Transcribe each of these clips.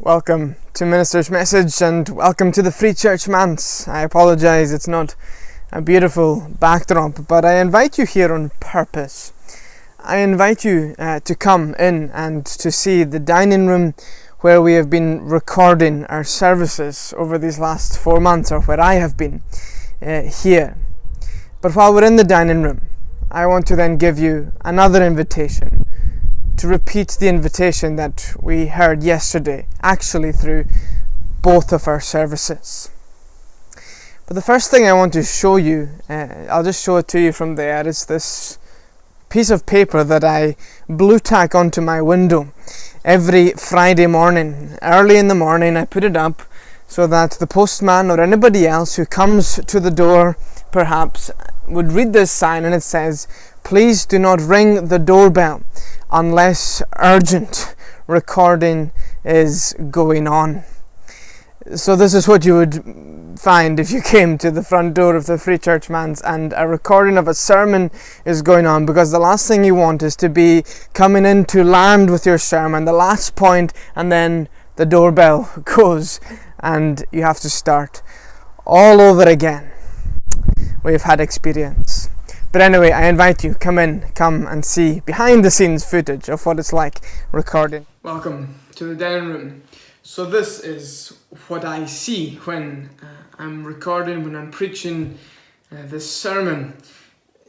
Welcome to Minister's Message and welcome to the Free Church Manse. I apologise, it's not a beautiful backdrop, but I invite you here on purpose. I invite you to come in and to see the dining room where we have been recording our services over these last 4 months, or where I have been here. But while we're in the dining room, I want to then give you another invitation to repeat the invitation that we heard yesterday, actually through both of our services. But the first thing I want to show you, I'll just show it to you from there, is this piece of paper that I blue tack onto my window every Friday morning. Early in the morning I put it up so that the postman or anybody else who comes to the door perhaps would read this sign, and it says, "Please do not ring the doorbell unless urgent recording is going on." So this is what you would find if you came to the front door of the Free Church Manse and a recording of a sermon is going on, because the last thing you want is to be coming in to land with your sermon, the last point, and then the doorbell goes and you have to start all over again. We've had experience. But anyway, I invite you, come and see behind the scenes footage of what it's like recording. Welcome to the dining room. So this is what I see when I'm recording, when I'm preaching this sermon.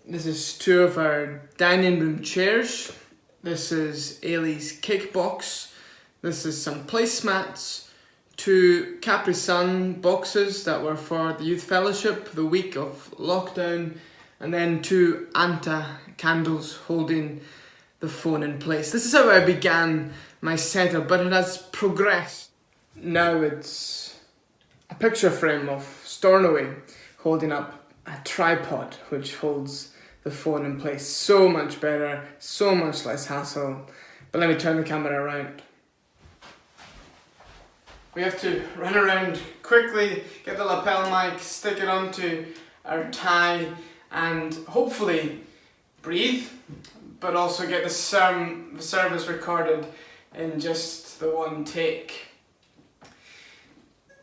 This is two of our dining room chairs. This is Ailey's cake box. This is some placemats. 2 Capri Sun boxes that were for the youth fellowship the week of lockdown. And then 2 Anta candles holding the phone in place. This is how I began my setup, but it has progressed. Now it's a picture frame of Stornoway holding up a tripod which holds the phone in place. So much better, so much less hassle. But let me turn the camera around. We have to run around quickly, get the lapel mic, stick it onto our tie, and hopefully breathe, but also get the service recorded in just the one take.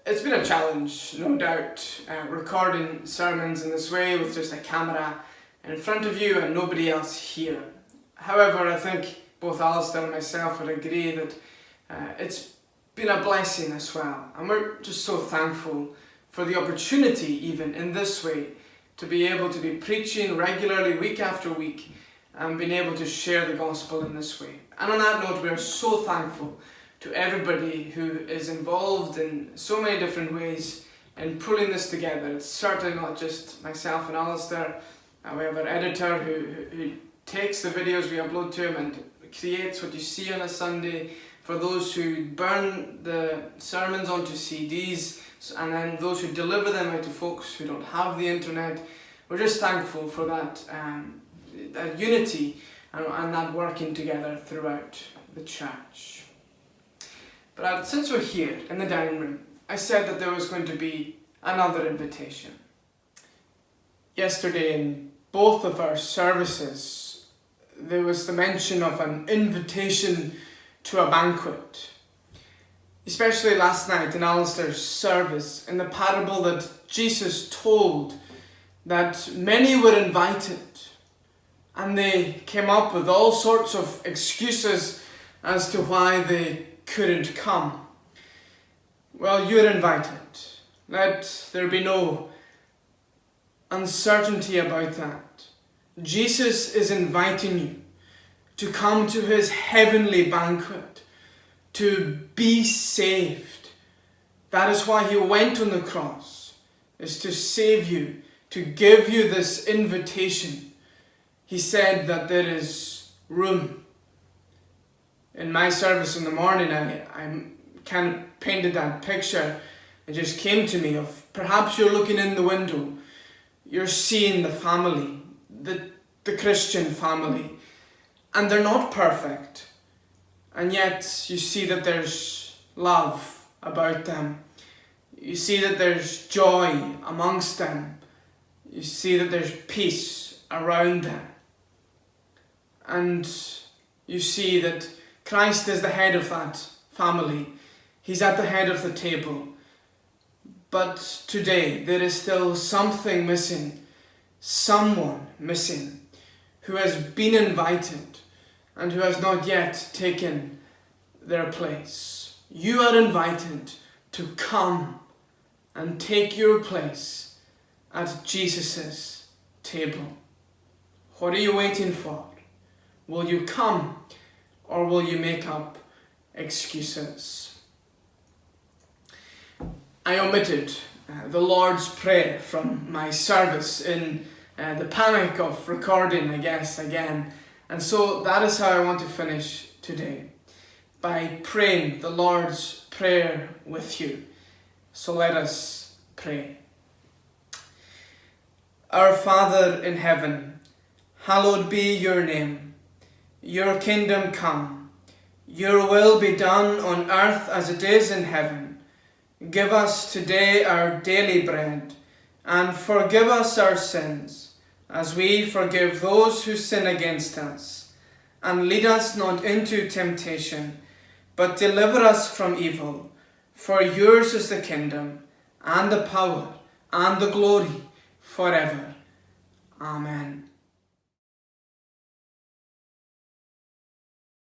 It's been a challenge, no doubt, recording sermons in this way with just a camera in front of you and nobody else here. However, I think both Alistair and myself would agree that it's been a blessing as well, and we're just so thankful for the opportunity, even in this way, to be able to be preaching regularly week after week and being able to share the gospel in this way. And on that note, we are so thankful to everybody who is involved in so many different ways in pulling this together. It's certainly not just myself and Alistair. We have our editor who takes the videos we upload to him and creates what you see on a Sunday. For those who burn the sermons onto CDs, and then those who deliver them out to folks who don't have the internet. We're just thankful for that unity and that working together throughout the church. But since we're here in the dining room, I said that there was going to be another invitation. Yesterday in both of our services, there was the mention of an invitation to a banquet. Especially last night in Alistair's service, in the parable that Jesus told, that many were invited and they came up with all sorts of excuses as to why they couldn't come. Well, you're invited. Let there be no uncertainty about that. Jesus is inviting you to come to his heavenly banquet, to be saved. That is why he went on the cross, is to save you, to give you this invitation. He said that there is room. In my service in the morning, I kind of painted that picture. It just came to me of perhaps you're looking in the window, you're seeing the family, the Christian family, and they're not perfect. And yet you see that there's love about them. You see that there's joy amongst them. You see that there's peace around them. And you see that Christ is the head of that family. He's at the head of the table. But today there is still something missing, someone missing, who has been invited and who has not yet taken their place. You are invited to come and take your place at Jesus' table. What are you waiting for? Will you come, or will you make up excuses? I omitted the Lord's Prayer from my service in the panic of recording, I guess, again. And so that is how I want to finish today, by praying the Lord's Prayer with you. So let us pray. Our Father in heaven, hallowed be your name. Your kingdom come. Your will be done on earth as it is in heaven. Give us today our daily bread, and forgive us our sins, as we forgive those who sin against us. And lead us not into temptation, but deliver us from evil. For yours is the kingdom, and the power, and the glory, forever. Amen.